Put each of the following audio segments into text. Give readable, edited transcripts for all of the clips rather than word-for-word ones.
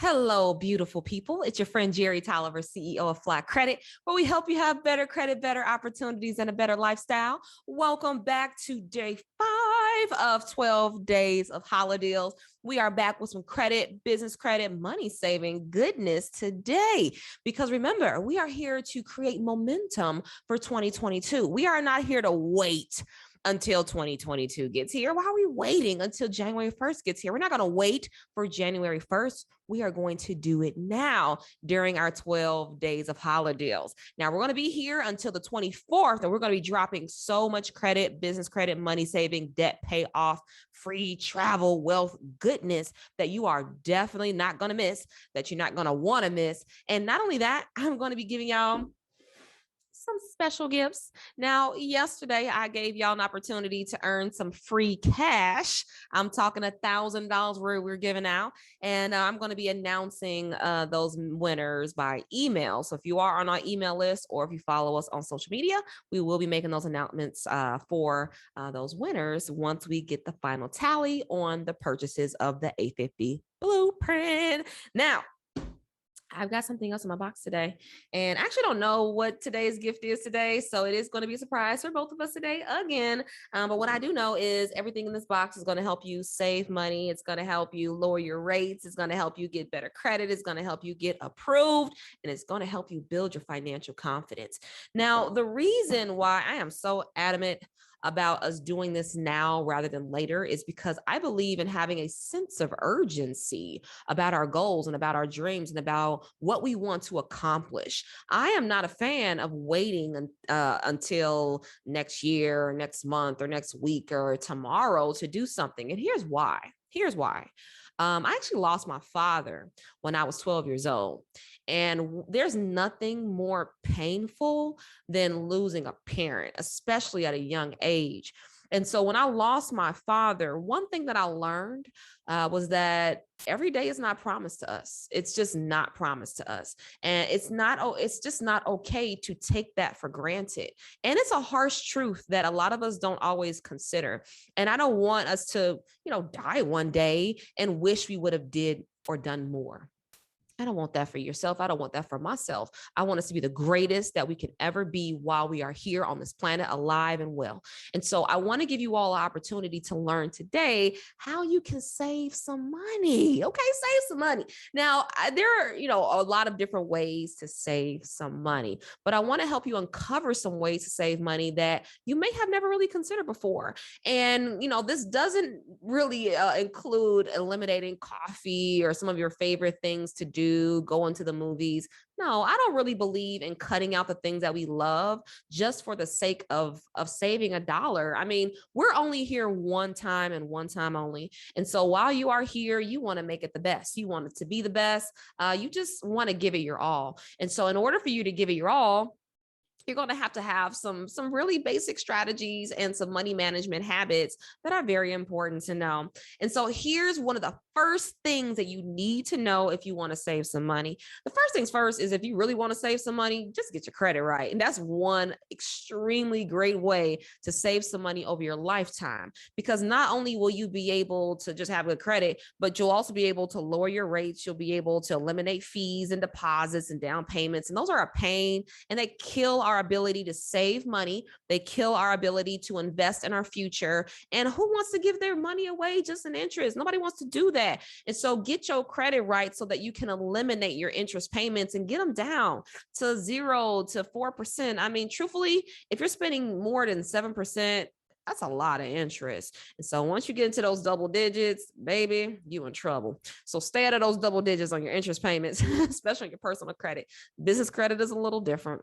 Hello, beautiful people. It's your friend Jerry Tolliver, CEO of Flat Credit, where we help you have better credit, better opportunities, and a better lifestyle. Welcome back to day 5 of 12 days of holiday deals. We are back with some credit, business credit, money saving goodness today. Because remember, we are here to create momentum for 2022. We are not here to wait until 2022 gets here. Why are we waiting until January 1st gets here? We're not going to wait for January 1st. We are going to do it now during our 12 days of holiday deals. Now, we're going to be here until the 24th, and we're going to be dropping so much credit, business credit, money saving, debt payoff, free travel, wealth goodness that you are definitely not going to miss, that you're not going to want to miss. And not only that, I'm going to be giving y'all some special gifts. Now, yesterday I gave y'all an opportunity to earn some free cash. I'm talking $1,000 we're giving out, and I'm going to be announcing those winners by email. So if you are on our email list or if you follow us on social media, we will be making those announcements for those winners once we get the final tally on the purchases of the A50 blueprint. Now, I've got something else in my box today, and I actually don't know what today's gift is today, so it is going to be a surprise for both of us today again. But what I do know is everything in this box is going to help you save money. It's going to help you lower your rates. It's going to help you get better credit. It's going to help you get approved, and it's going to help you build your financial confidence. Now, the reason why I am so adamant about us doing this now rather than later is because I believe in having a sense of urgency about our goals and about our dreams and about what we want to accomplish. I am not a fan of waiting until next year or next month or next week or tomorrow to do something. And here's why. I actually lost my father when I was 12 years old. And there's nothing more painful than losing a parent, especially at a young age. And so when I lost my father, one thing that I learned was that every day is not promised to us. It's just not promised to us. And it's just not okay to take that for granted. And it's a harsh truth that a lot of us don't always consider. And I don't want us to, die one day and wish we would have did or done more. I don't want that for yourself. I don't want that for myself. I want us to be the greatest that we can ever be while we are here on this planet, alive and well. And so I want to give you all an opportunity to learn today how you can save some money. Okay, save some money. Now, there are, a lot of different ways to save some money, but I want to help you uncover some ways to save money that you may have never really considered before. And, this doesn't really include eliminating coffee or some of your favorite things to do, going to the movies. No, I don't really believe in cutting out the things that we love just for the sake of saving $1. I mean, we're only here one time and one time only. And so while you are here, you want to make it the best. You want it to be the best. You just want to give it your all. And so in order for you to give it your all, you're going to have some really basic strategies and some money management habits that are very important to know. And so here's one of the first things that you need to know if you want to save some money. The first things first is if you really want to save some money, just get your credit right. And that's one extremely great way to save some money over your lifetime, because not only will you be able to just have good credit, but you'll also be able to lower your rates. You'll be able to eliminate fees and deposits and down payments. And those are a pain, and they kill our ability to save money. They kill our ability to invest in our future. And who wants to give their money away just in interest? Nobody wants to do that. And so get your credit right so that you can eliminate your interest payments and get them down to 0 to 4%. I mean, truthfully, if you're spending more than 7%, that's a lot of interest. And so once you get into those double digits, baby, you in trouble. So stay out of those double digits on your interest payments, especially on your personal credit. Business credit is a little different.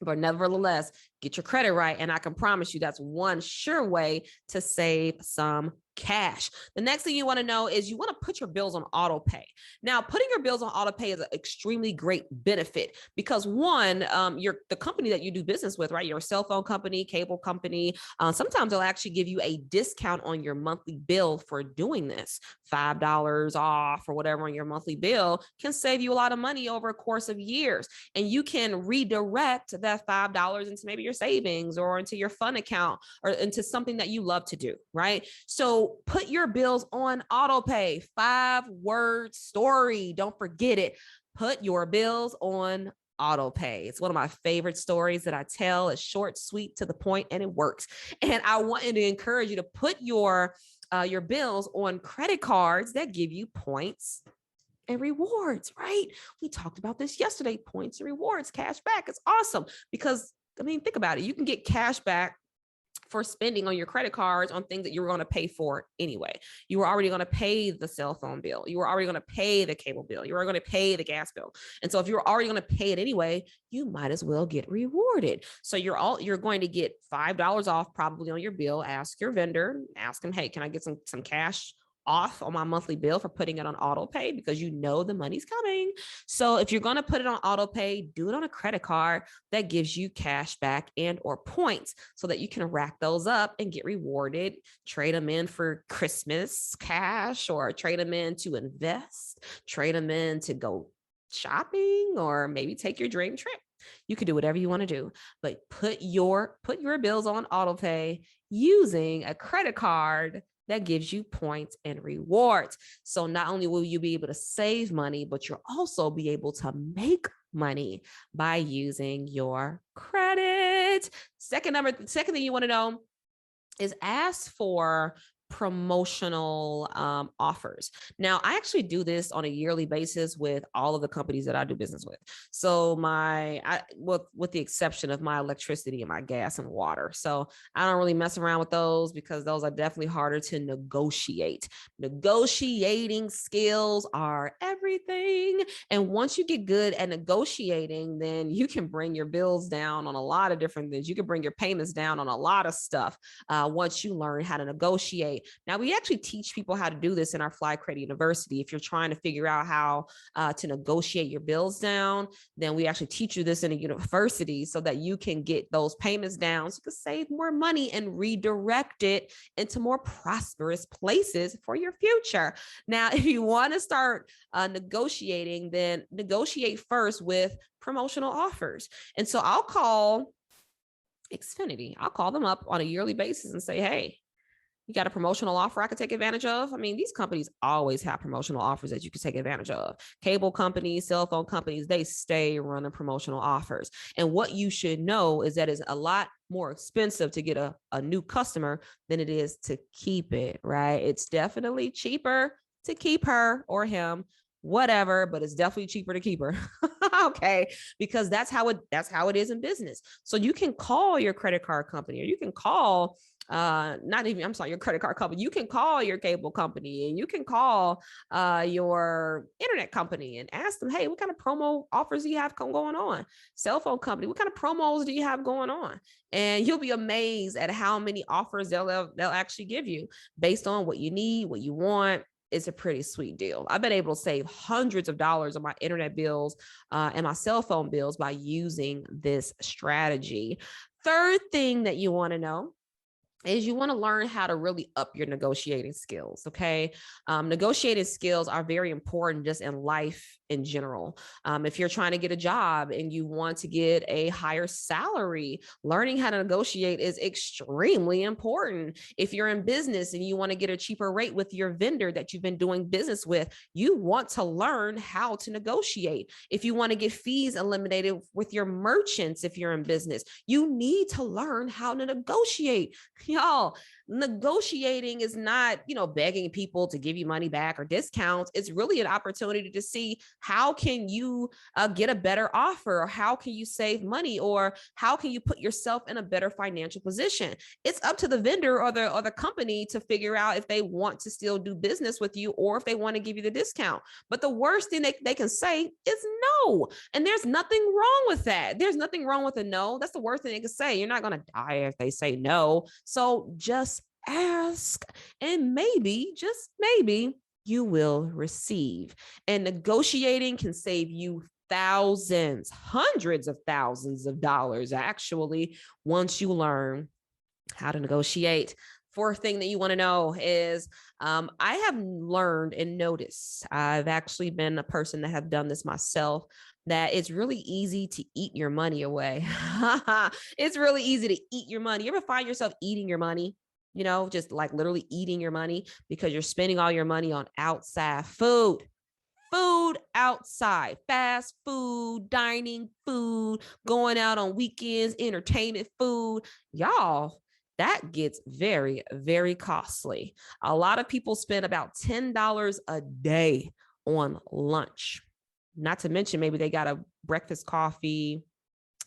But nevertheless, get your credit right. And I can promise you that's one sure way to save some cash. The next thing you want to know is you want to put your bills on Autopay. Now, putting your bills on Autopay is an extremely great benefit because one, the company that you do business with, right? Your cell phone company, cable company, sometimes they'll actually give you a discount on your monthly bill for doing this. $5 off or whatever on your monthly bill can save you a lot of money over a course of years. And you can redirect that $5 into maybe your savings or into your fund account or into something that you love to do, right? So So put your bills on Autopay. 5-word story. Don't forget it. Put your bills on Autopay. It's one of my favorite stories that I tell. It's short, sweet, to the point, and it works. And I wanted to encourage you to put your bills on credit cards that give you points and rewards, right? We talked about this yesterday. Points and rewards, cash back. It's awesome because, I mean, think about it. You can get cash back for spending on your credit cards on things that you were going to pay for anyway. You were already going to pay the cell phone bill. You were already going to pay the cable bill. You were going to pay the gas bill. And so if you're already going to pay it anyway, you might as well get rewarded. So you're going to get $5 off probably on your bill. Ask your vendor, ask them, hey, can I get some cash off on my monthly bill for putting it on Autopay, because you know the money's coming. So if you're going to put it on Autopay, do it on a credit card that gives you cash back and or points so that you can rack those up and get rewarded. Trade them in for Christmas cash, or trade them in to invest, trade them in to go shopping, or maybe take your dream trip. You can do whatever you want to do, but put your bills on Autopay using a credit card that gives you points and rewards. So not only will you be able to save money, but you'll also be able to make money by using your credit. Second thing you want to know is ask for promotional offers. Now, I actually do this on a yearly basis with all of the companies that I do business with. So with the exception of my electricity and my gas and water. So I don't really mess around with those because those are definitely harder to negotiate. Negotiating skills are everything. And once you get good at negotiating, then you can bring your bills down on a lot of different things. You can bring your payments down on a lot of stuff once you learn how to negotiate. Now, we actually teach people how to do this in our Fly Credit University. If you're trying to figure out how to negotiate your bills down, then we actually teach you this in a university so that you can get those payments down, so you can save more money and redirect it into more prosperous places for your future. Now, if you want to start negotiating, then negotiate first with promotional offers. And so I'll call Xfinity. I'll call them up on a yearly basis and say, hey, you got a promotional offer I could take advantage of? I mean, these companies always have promotional offers that you can take advantage of. Cable companies, cell phone companies, they stay running promotional offers. And what you should know is that it's a lot more expensive to get a new customer than it is to keep it, right? It's definitely cheaper to keep her or him, whatever, but it's definitely cheaper to keep her. Okay, because that's how it is in business. So you can call your credit card company, or you can call your credit card company. You can call your cable company, and you can call your internet company and ask them, hey, what kind of promo offers do you have going on? Cell phone company, what kind of promos do you have going on? And you'll be amazed at how many offers they'll actually give you based on what you need, what you want. It's a pretty sweet deal. I've been able to save hundreds of dollars on my internet bills and my cell phone bills by using this strategy. Third thing that you want to know is you want to learn how to really up your negotiating skills. Okay. Negotiating skills are very important just in life in general. If you're trying to get a job and you want to get a higher salary, learning how to negotiate is extremely important. If you're in business and you want to get a cheaper rate with your vendor that you've been doing business with, you want to learn how to negotiate. If you want to get fees eliminated with your merchants, if you're in business, you need to learn how to negotiate. Y'all, negotiating is not, begging people to give you money back or discounts. It's really an opportunity to see how can you get a better offer, or how can you save money, or how can you put yourself in a better financial position. It's up to the vendor or the company to figure out if they want to still do business with you or if they want to give you the discount. But the worst thing they can say is no. And there's nothing wrong with that. There's nothing wrong with a no. That's the worst thing they can say. You're not going to die if they say no. So just ask, and maybe, just maybe, you will receive. And negotiating can save you thousands, hundreds of thousands of dollars, actually, once you learn how to negotiate. Fourth thing that you want to know is I have learned and noticed, I've actually been a person that have done this myself, that it's really easy to eat your money away. It's really easy to eat your money. You ever find yourself eating your money? just like literally eating your money because you're spending all your money on outside food outside, fast food, dining food, going out on weekends, entertainment food. Y'all, that gets very, very costly. A lot of people spend about $10 a day on lunch. Not to mention, maybe they got a breakfast coffee.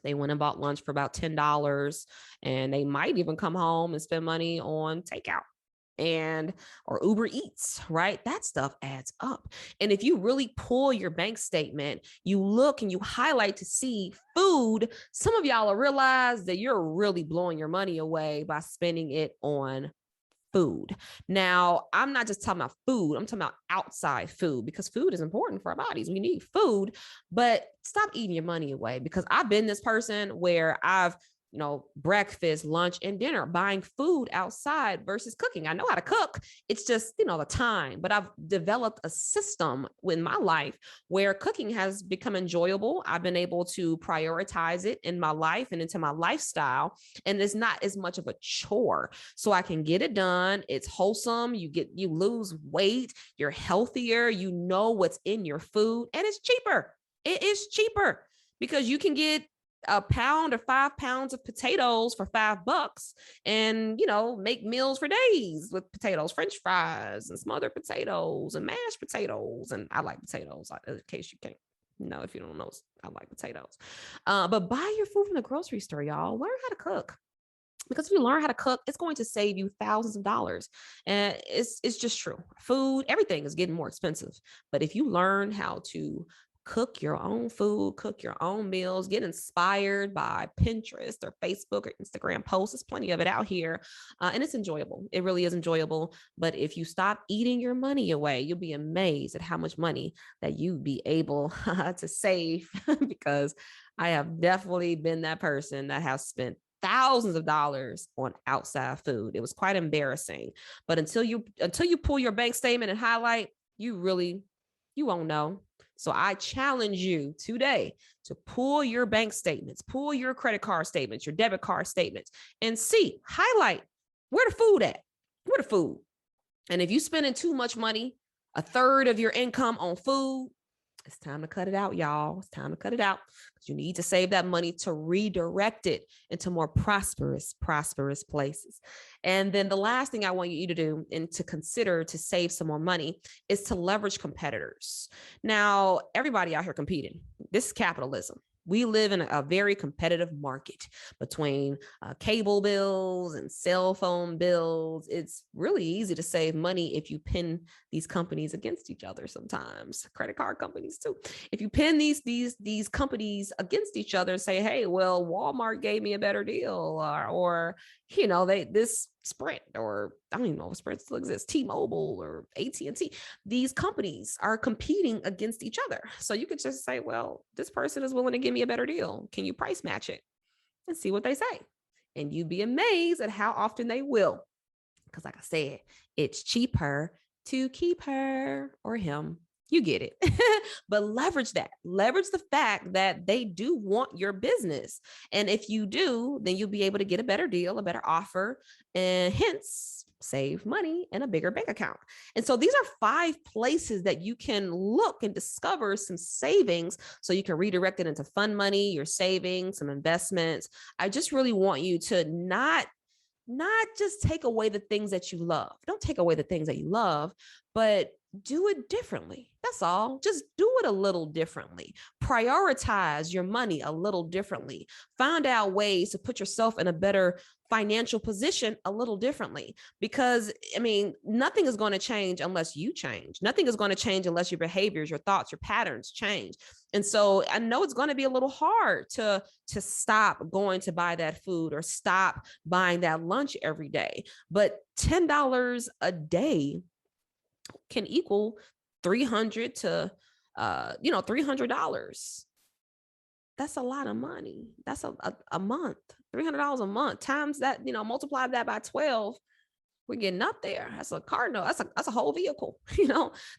They went and bought lunch for about $10, and they might even come home and spend money on takeout and or Uber Eats, right? That stuff adds up. And if you really pull your bank statement, you look and you highlight to see food, some of y'all will realize that you're really blowing your money away by spending it on food. Now, I'm not just talking about food, I'm talking about outside food, because food is important for our bodies. We need food, but stop eating your money away, because I've been this person where I've breakfast, lunch, and dinner, buying food outside versus cooking. I know how to cook. It's just, the time, but I've developed a system in my life where cooking has become enjoyable. I've been able to prioritize it in my life and into my lifestyle. And it's not as much of a chore. So I can get it done. It's wholesome. You lose weight. You're healthier. You know what's in your food, and it's cheaper. It is cheaper because you can get a pound or 5 pounds of potatoes for $5 and, make meals for days with potatoes, French fries and smothered potatoes and mashed potatoes. And I like potatoes, in case you can't know, if you don't know, I like potatoes. But buy your food from the grocery store, y'all. Learn how to cook. Because if you learn how to cook, it's going to save you thousands of dollars. And it's just true. Food, everything is getting more expensive. But if you learn how to cook your own food, cook your own meals, get inspired by Pinterest or Facebook or Instagram posts. There's plenty of it out here. And it's enjoyable. It really is enjoyable. But if you stop eating your money away, you'll be amazed at how much money that you'd be able to save because I have definitely been that person that has spent thousands of dollars on outside food. It was quite embarrassing. But until you pull your bank statement and highlight, you won't know. So I challenge you today to pull your bank statements, pull your credit card statements, your debit card statements, and highlight where the food at, where the food. And if you're spending too much money, a third of your income on food, it's time to cut it out, y'all. It's time to cut it out because you need to save that money to redirect it into more prosperous places. And then the last thing I want you to do and to consider to save some more money is to leverage competitors. Now, everybody out here competing. This is capitalism. We live in a very competitive market between cable bills and cell phone bills. It's really easy to save money if you pin these companies against each other sometimes, credit card companies too. If you pin these companies against each other and say, hey, well, Walmart gave me a better deal, or this Sprint, or I don't even know if Sprint still exists, T-Mobile or AT&T. These companies are competing against each other. So you could just say, well, this person is willing to give me a better deal. Can you price match it? And see what they say. And you'd be amazed at how often they will. Because like I said, it's cheaper to keep her or him. You get it. But leverage that. Leverage the fact that they do want your business. And if you do, then you'll be able to get a better deal, a better offer, and hence save money in a bigger bank account. And so these are 5 places that you can look and discover some savings so you can redirect it into fund money, your savings, some investments. I just really want you to not just take away the things that you love. Don't take away the things that you love, but do it differently. That's all. Just do it a little differently. Prioritize your money a little differently. Find out ways to put yourself in a better financial position a little differently. Because, nothing is going to change unless you change. Nothing is going to change unless your behaviors, your thoughts, your patterns change. And so I know it's going to be a little hard to stop going to buy that food or stop buying that lunch every day. But $10 a day can equal $300 to $300. That's a lot of money. That's a month, $300 a month times that, multiply that by 12. We're getting up there. That's a car note. That's a whole vehicle,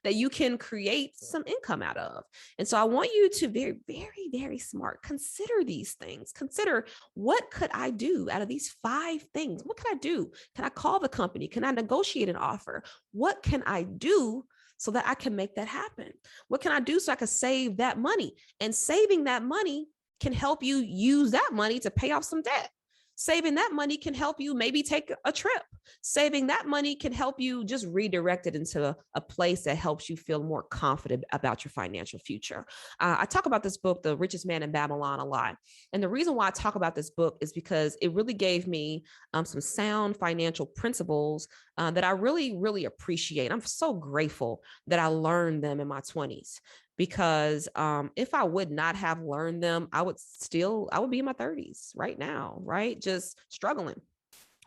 that you can create some income out of. And so I want you to very, very, very smart. Consider these things. Consider, what could I do out of these 5 things? What can I do? Can I call the company? Can I negotiate an offer? What can I do so that I can make that happen? What can I do so I can save that money? And saving that money can help you use that money to pay off some debt. Saving that money can help you maybe take a trip. Saving that money can help you just redirect it into a place that helps you feel more confident about your financial future. I talk about this book, The Richest Man in Babylon, a lot. And the reason why I talk about this book is because it really gave me some sound financial principles that I really, really appreciate. I'm so grateful that I learned them in my 20s. Because if I would not have learned them, I would be in my 30s right now, right? Just struggling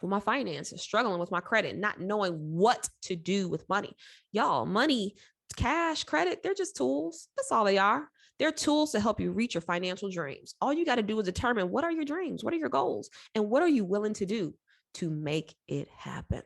with my finances, struggling with my credit, not knowing what to do with money. Y'all, money, cash, credit, they're just tools. That's all they are. They're tools to help you reach your financial dreams. All you got to do is determine, what are your dreams? What are your goals? And what are you willing to do to make it happen?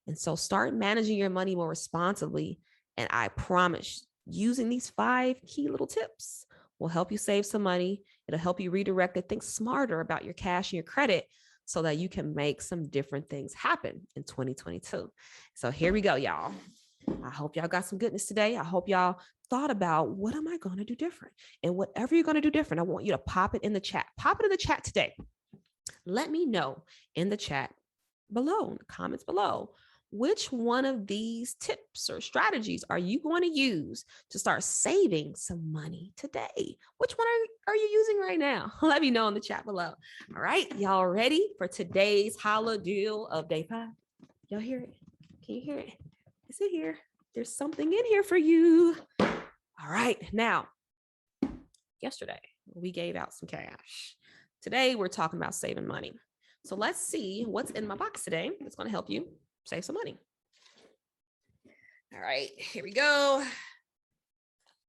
And so start managing your money more responsibly. And I promise, using these 5 key little tips will help you save some money. It'll help you redirect it. Think smarter about your cash and your credit so that you can make some different things happen in 2022. So here we go, y'all. I hope y'all got some goodness today. I hope y'all thought about, what am I going to do different? And whatever you're going to do different, I want you to pop it in the chat. Pop it in the chat today. Let me know in the chat below, in the comments below, which one of these tips or strategies are you going to use to start saving some money today? Which one are you using right now? Let me know in the chat below. All right, y'all ready for today's holla deal of day 5? Y'all hear it? Can you hear it? Is it here? There's something in here for you. All right, now, yesterday we gave out some cash. Today we're talking about saving money. So let's see what's in my box today that's going to help you save some money. All right, here we go.